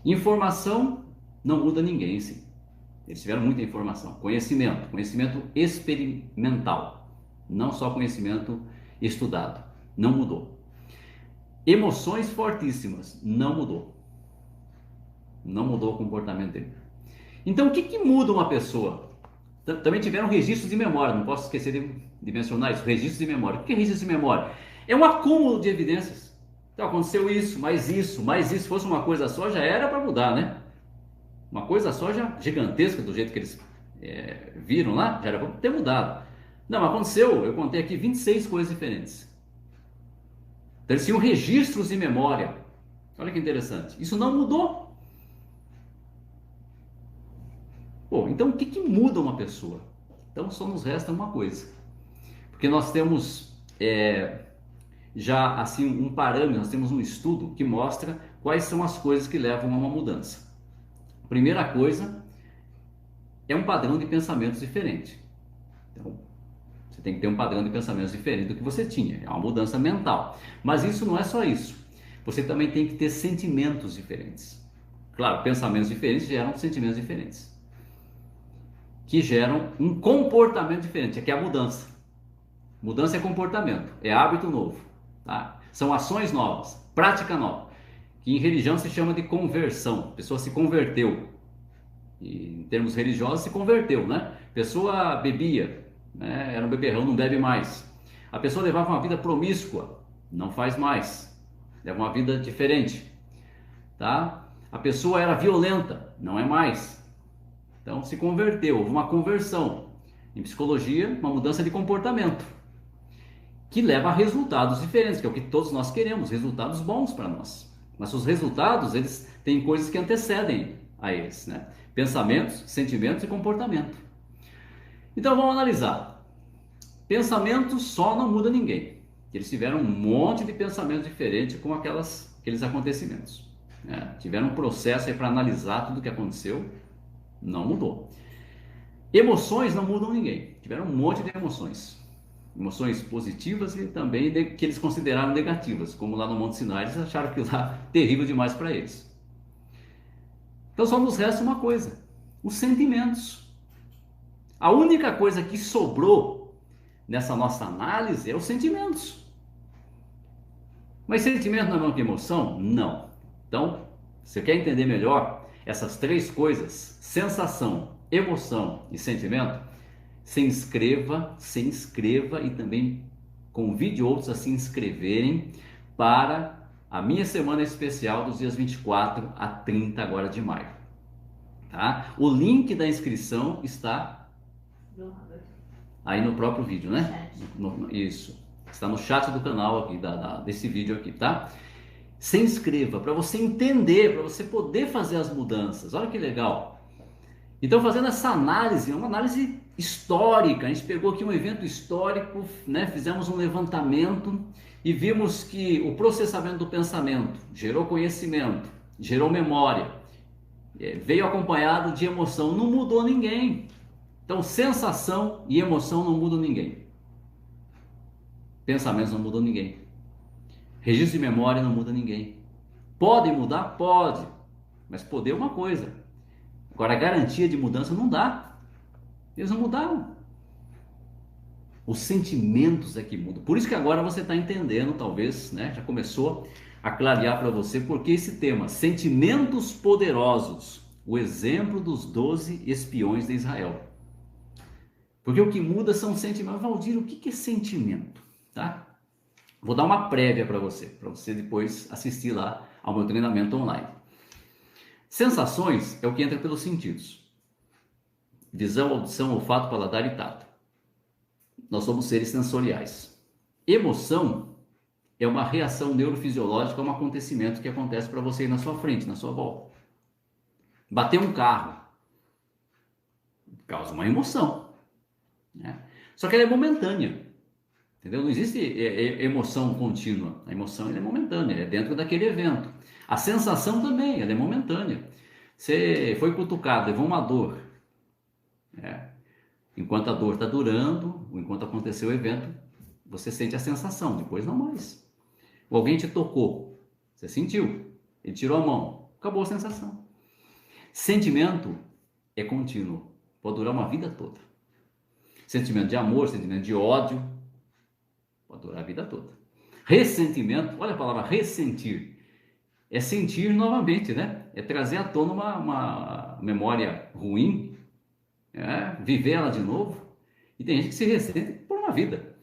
Informação não muda ninguém, sim. Eles tiveram muita informação. Conhecimento experimental, não só conhecimento estudado, não mudou. Emoções fortíssimas, não mudou. Não mudou o comportamento dele. Então, o que muda uma pessoa? Também tiveram registros de memória, não posso esquecer de mencionar isso, registros de memória. O que é registro de memória? É um acúmulo de evidências. Então, aconteceu isso, mais isso, mais isso. Se fosse uma coisa só, já era para mudar, né? Uma coisa só já gigantesca, do jeito que eles viram lá, já era para ter mudado. Não, aconteceu, eu contei aqui 26 coisas diferentes. Então, eles tinham registros de memória. Olha que interessante. Isso não mudou. Pô, então o que muda uma pessoa? Então só nos resta uma coisa. Porque nós temos já assim um parâmetro, nós temos um estudo que mostra quais são as coisas que levam a uma mudança. A primeira coisa é um padrão de pensamentos diferente. Então, você tem que ter um padrão de pensamentos diferente do que você tinha. É uma mudança mental. Mas isso não é só isso. Você também tem que ter sentimentos diferentes. Claro, pensamentos diferentes geram sentimentos diferentes, que geram um comportamento diferente. Aqui é a mudança. Mudança é comportamento, é hábito novo, tá? São ações novas, prática nova, que em religião se chama de conversão. A pessoa se converteu. E, em termos religiosos, se converteu, né? A pessoa bebia, né? Era um beberrão, não bebe mais. A pessoa levava uma vida promíscua, não faz mais. Leva uma vida diferente, tá? A pessoa era violenta, não é mais. Então se converteu, houve uma conversão. Em psicologia, uma mudança de comportamento, que leva a resultados diferentes, que é o que todos nós queremos, resultados bons para nós. Mas os resultados, eles têm coisas que antecedem a eles, né? Pensamentos, sentimentos e comportamento. Então vamos analisar. Pensamentos só não muda ninguém. Eles tiveram um monte de pensamentos diferentes com aqueles acontecimentos, né? Tiveram um processo para analisar tudo o que aconteceu, não mudou. Emoções não mudam ninguém. Tiveram um monte de emoções. Emoções positivas e também que eles consideraram negativas, como lá no Monte Sinai, eles acharam que lá terrível demais para eles. Então só nos resta uma coisa: os sentimentos. A única coisa que sobrou nessa nossa análise é os sentimentos. Mas sentimento não é mesmo que emoção? Não. Então, você quer entender melhor essas três coisas, sensação, emoção e sentimento? Se inscreva e também convide outros a se inscreverem para a minha semana especial dos dias 24 a 30 agora de maio. Tá? O link da inscrição está aí no próprio vídeo, né? Isso. Está no chat do canal aqui, desse vídeo aqui, tá? Se inscreva para você entender, para você poder fazer as mudanças. Olha que legal. Então, fazendo essa análise, uma análise histórica, a gente pegou aqui um evento histórico, né? Fizemos um levantamento e vimos que o processamento do pensamento gerou conhecimento, gerou memória. veio acompanhado de emoção, não mudou ninguém. Então, sensação e emoção não mudam ninguém. Pensamentos não mudam ninguém. Registro de memória não muda ninguém. Pode mudar? Pode. Mas poder é uma coisa. Agora, a garantia de mudança não dá. Eles não mudaram. Os sentimentos é que mudam. Por isso que agora você está entendendo, talvez, né? Já começou a clarear para você porque esse tema, sentimentos poderosos, o exemplo dos 12 espiões de Israel. Porque o que muda são sentimentos. Valdir, o que é sentimento? Tá? Vou dar uma prévia para você depois assistir lá ao meu treinamento online. Sensações é o que entra pelos sentidos. Visão, audição, olfato, paladar e tato. Nós somos seres sensoriais. Emoção é uma reação neurofisiológica a um acontecimento que acontece para você aí na sua frente, na sua volta. Bater um carro causa uma emoção, né? Só que ela é momentânea, entendeu? Não existe emoção contínua. A emoção ela é momentânea, é dentro daquele evento. A sensação também, ela é momentânea. Você foi cutucado, levou uma dor, né? Enquanto a dor está durando, enquanto aconteceu o evento, você sente a sensação, depois não mais. Ou alguém te tocou, você sentiu, ele tirou a mão, acabou a sensação. Sentimento é contínuo, pode durar uma vida toda. Sentimento de amor, sentimento de ódio, pode durar a vida toda. Ressentimento, olha a palavra ressentir, é sentir novamente, né? É trazer à tona uma memória ruim, viver ela de novo. E tem gente que se ressente por uma vida.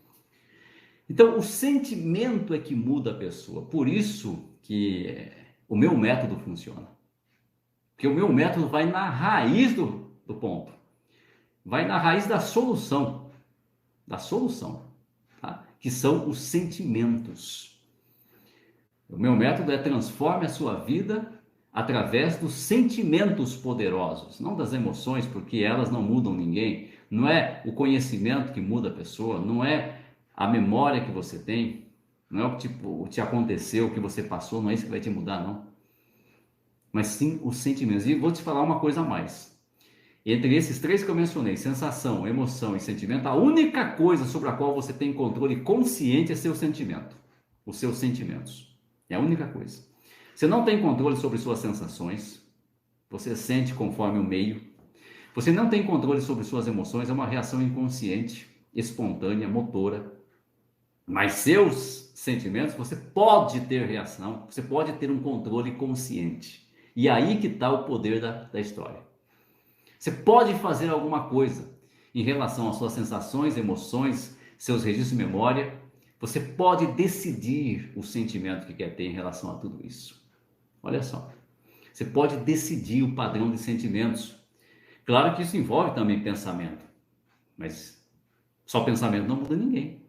Então, o sentimento é que muda a pessoa. Por isso que o meu método funciona. Porque o meu método vai na raiz do ponto. Vai na raiz da solução. Tá? Que são os sentimentos. O meu método é transforme a sua vida através dos sentimentos poderosos, não das emoções, porque elas não mudam ninguém. Não é o conhecimento que muda a pessoa, não é a memória que você tem, não é o que te aconteceu, o que você passou, não é isso que vai te mudar, não. Mas sim os sentimentos. E vou te falar uma coisa a mais. Entre esses três que eu mencionei, sensação, emoção e sentimento, a única coisa sobre a qual você tem controle consciente é seu sentimento. Os seus sentimentos. É a única coisa. Você não tem controle sobre suas sensações. Você sente conforme o meio. Você não tem controle sobre suas emoções. É uma reação inconsciente, espontânea, motora. Mas seus sentimentos, você pode ter reação. Você pode ter um controle consciente. E aí que está o poder da história. Você pode fazer alguma coisa em relação às suas sensações, emoções, seus registros de memória. Você pode decidir o sentimento que quer ter em relação a tudo isso. Olha só. Você pode decidir o padrão de sentimentos. Claro que isso envolve também pensamento. Mas só pensamento não muda ninguém.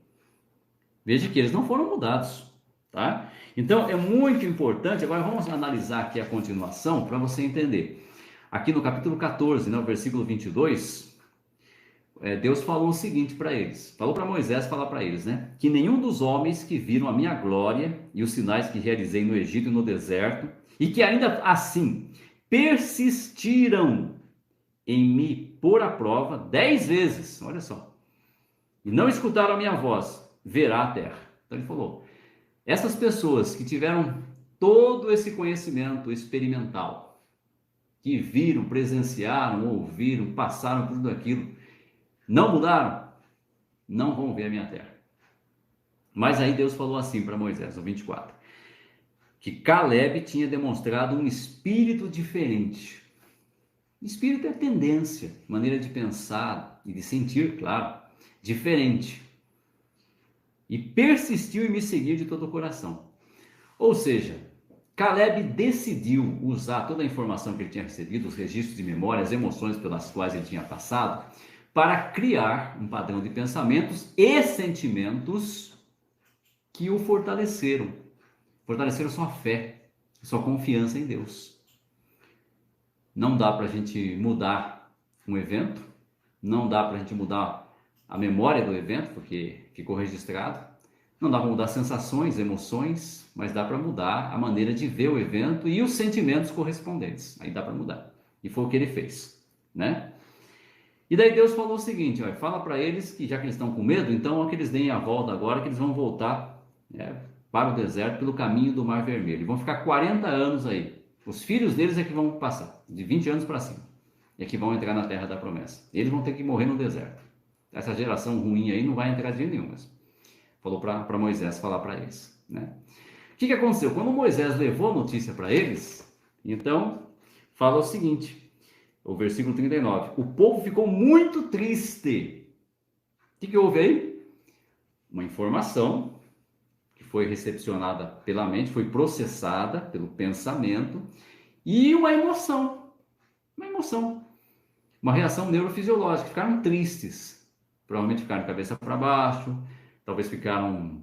Veja que eles não foram mudados. Tá? Então é muito importante. Agora vamos analisar aqui a continuação para você entender. Aqui no capítulo 14, no versículo 22, Deus falou o seguinte para eles. Falou para Moisés falar para eles, né? Que nenhum dos homens que viram a minha glória e os sinais que realizei no Egito e no deserto, e que ainda assim persistiram em me pôr à prova 10 vezes, olha só, e não escutaram a minha voz, verá a terra. Então ele falou, essas pessoas que tiveram todo esse conhecimento experimental, que viram, presenciaram, ouviram, passaram por tudo aquilo, não mudaram, não vão ver a minha terra. Mas aí Deus falou assim para Moisés, no 24, que Caleb tinha demonstrado um espírito diferente. Espírito é tendência, maneira de pensar e de sentir, claro, diferente. E persistiu em me seguir de todo o coração. Ou seja, Caleb decidiu usar toda a informação que ele tinha recebido, os registros de memória, as emoções pelas quais ele tinha passado, para criar um padrão de pensamentos e sentimentos que o fortaleceram. Fortaleceram sua fé, sua confiança em Deus. Não dá para a gente mudar um evento, não dá para a gente mudar a memória do evento, porque ficou registrado. Não dá para mudar sensações, emoções, mas dá para mudar a maneira de ver o evento e os sentimentos correspondentes. Aí dá para mudar. E foi o que ele fez, né? E daí Deus falou o seguinte, ó, fala para eles que já que eles estão com medo, então ó, que eles deem a volta agora, que eles vão voltar, né, para o deserto pelo caminho do Mar Vermelho. E vão ficar 40 anos aí. Os filhos deles é que vão passar, de 20 anos para cima, é que vão entrar na terra da promessa. Eles vão ter que morrer no deserto. Essa geração ruim aí não vai entrar de jeito nenhum. Mas falou para Moisés falar para eles, né? O que aconteceu? Quando Moisés levou a notícia para eles, então fala o seguinte, o versículo 39, o povo ficou muito triste. O que houve aí? Uma informação que foi recepcionada pela mente, foi processada pelo pensamento e uma emoção, uma reação neurofisiológica, ficaram tristes, provavelmente ficaram de cabeça para baixo, talvez ficaram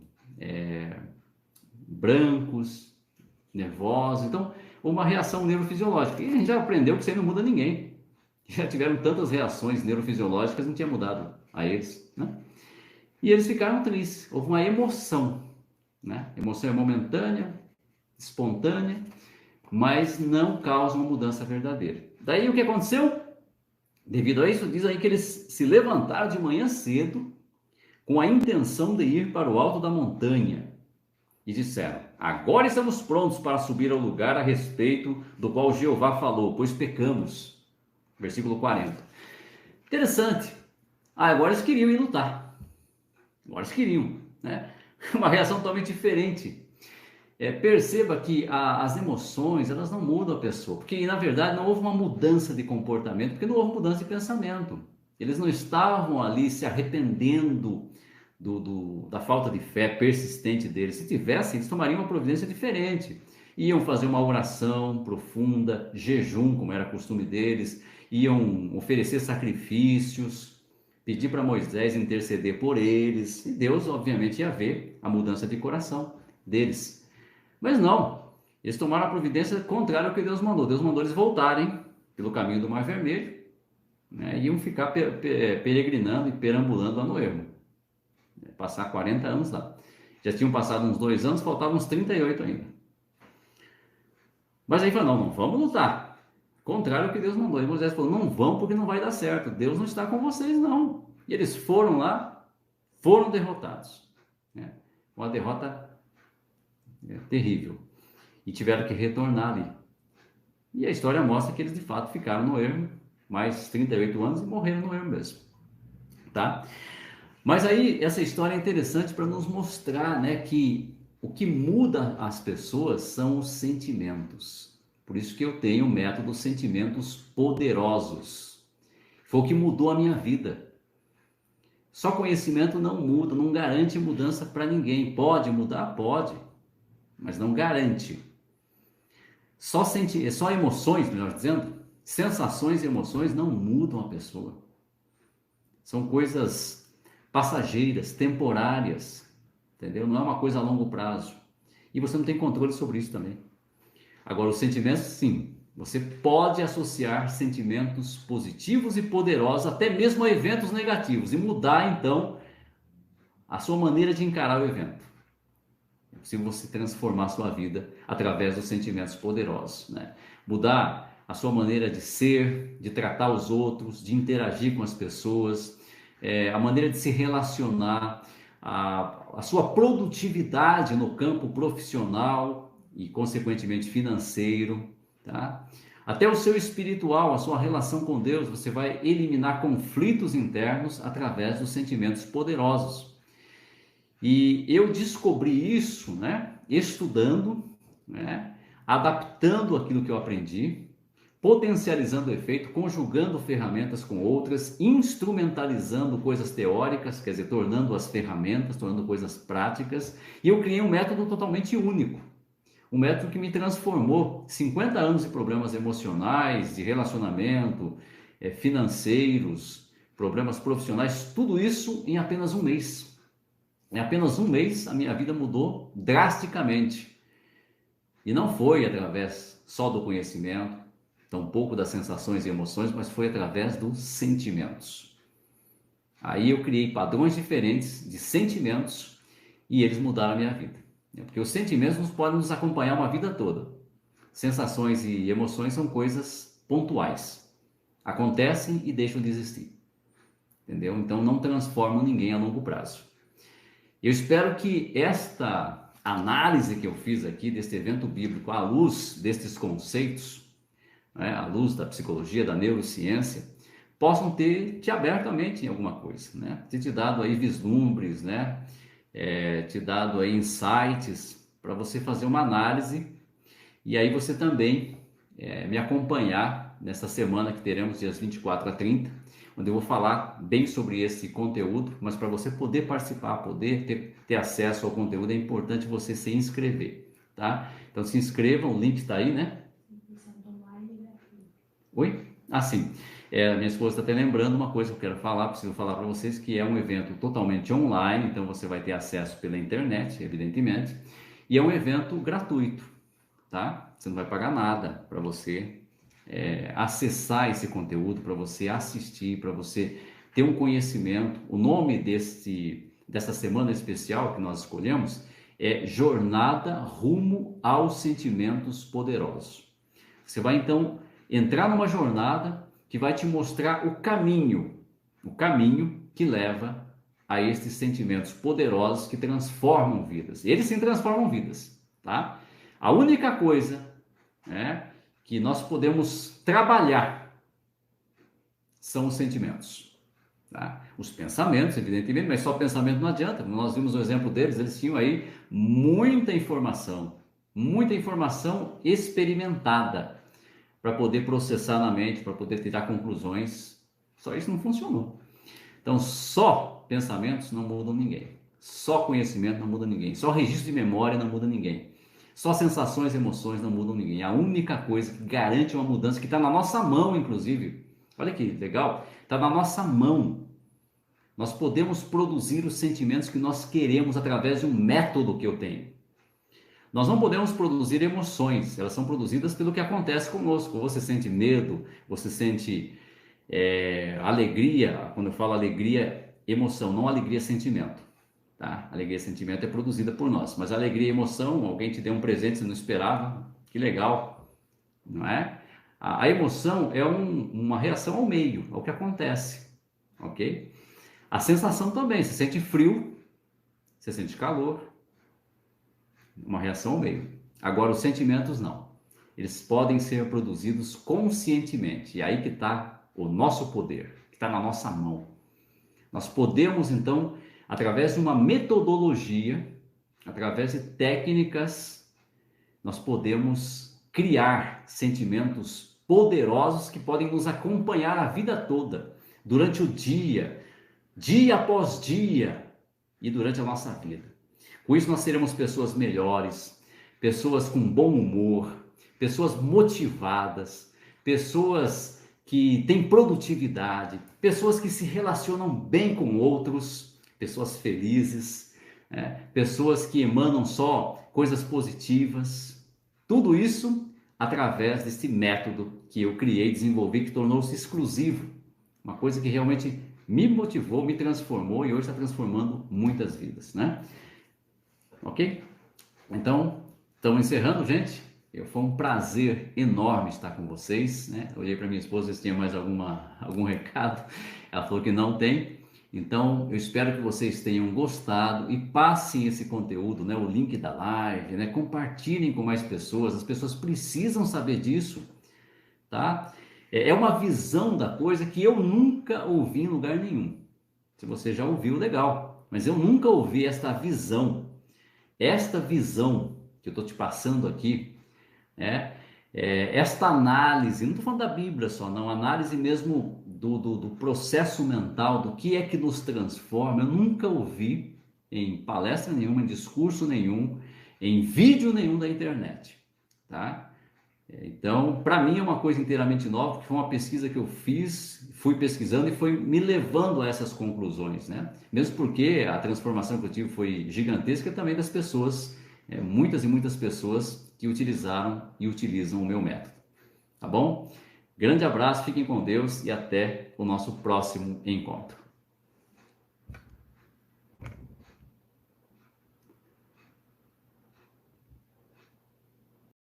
brancos, nervosos, então uma reação neurofisiológica, e a gente já aprendeu que isso aí não muda ninguém, já tiveram tantas reações neurofisiológicas, não tinha mudado a eles, né? E eles ficaram tristes, houve uma emoção, né? Emoção é momentânea, espontânea, mas não causa uma mudança verdadeira. Daí o que aconteceu? Devido a isso, diz aí que eles se levantaram de manhã cedo com a intenção de ir para o alto da montanha e disseram, agora estamos prontos para subir ao lugar a respeito do qual Jeová falou, pois pecamos. Versículo 40. Interessante. Agora eles queriam ir lutar. Agora eles queriam, né? Uma reação totalmente diferente. Perceba que as emoções, elas não mudam a pessoa, porque na verdade não houve uma mudança de comportamento, porque não houve mudança de pensamento. Eles não estavam ali se arrependendo da falta de fé persistente deles. Se tivessem, eles tomariam uma providência diferente. Iam fazer uma oração profunda, jejum, como era costume deles, iam oferecer sacrifícios, pedir para Moisés interceder por eles, e Deus, obviamente, ia ver a mudança de coração deles. Mas não, eles tomaram a providência contrária ao que Deus mandou. Deus mandou eles voltarem pelo caminho do Mar Vermelho, né, e iam ficar peregrinando e perambulando lá no ermo, passar 40 anos lá. Já tinham passado uns 2 anos, faltavam uns 38 ainda. Mas aí falou, não vamos lutar. Contrário ao que Deus mandou. E Moisés falou, não vão porque não vai dar certo. Deus não está com vocês, não. E eles foram lá, foram derrotados, né? Uma derrota terrível. E tiveram que retornar ali. E a história mostra que eles de fato ficaram no ermo mais 38 anos e morreram no ermo mesmo. Tá? Mas aí essa história é interessante para nos mostrar, né, que o que muda as pessoas são os sentimentos. Por isso que eu tenho o método Sentimentos Poderosos. Foi o que mudou a minha vida. Só conhecimento não muda, não garante mudança para ninguém. Pode mudar? Pode, mas não garante. Só emoções, melhor dizendo, sensações e emoções não mudam a pessoa. São coisas passageiras, temporárias, entendeu? Não é uma coisa a longo prazo. E você não tem controle sobre isso também. Agora, os sentimentos, sim. Você pode associar sentimentos positivos e poderosos até mesmo a eventos negativos e mudar, então, a sua maneira de encarar o evento. É possível você transformar a sua vida através dos sentimentos poderosos, né? Mudar a sua maneira de ser, de tratar os outros, de interagir com as pessoas, a maneira de se relacionar, a sua produtividade no campo profissional e, consequentemente, financeiro, tá? Até o seu espiritual, a sua relação com Deus, você vai eliminar conflitos internos através dos sentimentos poderosos. E eu descobri isso, né, estudando, né, adaptando aquilo que eu aprendi, potencializando o efeito, conjugando ferramentas com outras, instrumentalizando coisas teóricas, quer dizer, tornando as ferramentas, tornando coisas práticas, e eu criei um método totalmente único. Um método que me transformou 50 anos de problemas emocionais, de relacionamento, financeiros, problemas profissionais, tudo isso em apenas um mês. Em apenas um mês, a minha vida mudou drasticamente. E não foi através só do conhecimento, tampouco das sensações e emoções, mas foi através dos sentimentos. Aí eu criei padrões diferentes de sentimentos e eles mudaram a minha vida. Porque os sentimentos podem nos acompanhar uma vida toda. Sensações e emoções são coisas pontuais. Acontecem e deixam de existir. Entendeu? Então não transformam ninguém a longo prazo. Eu espero que esta análise que eu fiz aqui deste evento bíblico, à luz destes conceitos, né, à luz da psicologia, da neurociência, possam ter te aberto a mente em alguma coisa, né? Ter te dado aí vislumbres, né? Te dado aí insights para você fazer uma análise e aí você também me acompanhar nessa semana que teremos dias 24 a 30, onde eu vou falar bem sobre esse conteúdo, mas para você poder participar, poder ter acesso ao conteúdo, é importante você se inscrever, tá? Então se inscrevam, o link está aí, né? Oi? Ah, sim. Minha esposa está até lembrando uma coisa que eu quero falar, preciso falar para vocês, que é um evento totalmente online, então você vai ter acesso pela internet, evidentemente, e é um evento gratuito, tá? Você não vai pagar nada para você acessar esse conteúdo, para você assistir, para você ter um conhecimento. O nome dessa semana especial que nós escolhemos é Jornada Rumo aos Sentimentos Poderosos. Você vai então entrar numa jornada que vai te mostrar o caminho que leva a estes sentimentos poderosos que transformam vidas. Eles sim transformam vidas, tá? A única coisa, né, que nós podemos trabalhar são os sentimentos, tá? Os pensamentos, evidentemente, mas só pensamento não adianta. Nós vimos o exemplo deles, eles tinham aí muita informação experimentada para poder processar na mente, para poder tirar conclusões. Só isso não funcionou. Então, só pensamentos não mudam ninguém. Só conhecimento não muda ninguém. Só registro de memória não muda ninguém. Só sensações e emoções não mudam ninguém. A única coisa que garante uma mudança, que está na nossa mão, inclusive. Olha que legal. Está na nossa mão. Nós podemos produzir os sentimentos que nós queremos através de um método que eu tenho. Nós não podemos produzir emoções, elas são produzidas pelo que acontece conosco. Você sente medo, você sente alegria. Quando eu falo alegria, emoção, não alegria, sentimento. Tá? Alegria e sentimento é produzida por nós, mas alegria e emoção, alguém te deu um presente, você não esperava, que legal, não é? A emoção é uma reação ao meio, ao que acontece, ok? A sensação também, você sente frio, você sente calor, uma reação ao meio. Agora, os sentimentos não. Eles podem ser produzidos conscientemente. E aí que está o nosso poder, que está na nossa mão. Nós podemos, então, através de uma metodologia, através de técnicas, nós podemos criar sentimentos poderosos que podem nos acompanhar a vida toda, durante o dia, dia após dia e durante a nossa vida. Com isso nós seremos pessoas melhores, pessoas com bom humor, pessoas motivadas, pessoas que têm produtividade, pessoas que se relacionam bem com outros, pessoas felizes, pessoas que emanam só coisas positivas. Tudo isso através desse método que eu criei, desenvolvi, que tornou-se exclusivo. Uma coisa que realmente me motivou, me transformou e hoje está transformando muitas vidas, né? Ok? Então, estamos encerrando, gente. Foi um prazer enorme estar com vocês, né? Eu olhei para minha esposa se tinha mais algum recado. Ela falou que não tem. Então, eu espero que vocês tenham gostado e passem esse conteúdo, né? O link da live, né? Compartilhem com mais pessoas. As pessoas precisam saber disso, tá? É uma visão da coisa que eu nunca ouvi em lugar nenhum. Se você já ouviu, legal. Mas eu nunca ouvi esta visão. Esta visão que eu estou te passando aqui, esta análise, não estou falando da Bíblia só, não, análise mesmo do processo mental, do que é que nos transforma, eu nunca ouvi em palestra nenhuma, em discurso nenhum, em vídeo nenhum da internet, tá? Então, para mim é uma coisa inteiramente nova, porque foi uma pesquisa que eu fiz, fui pesquisando e foi me levando a essas conclusões, né? Mesmo porque a transformação que eu tive foi gigantesca também das pessoas, muitas e muitas pessoas que utilizaram e utilizam o meu método, tá bom? Grande abraço, fiquem com Deus e até o nosso próximo encontro.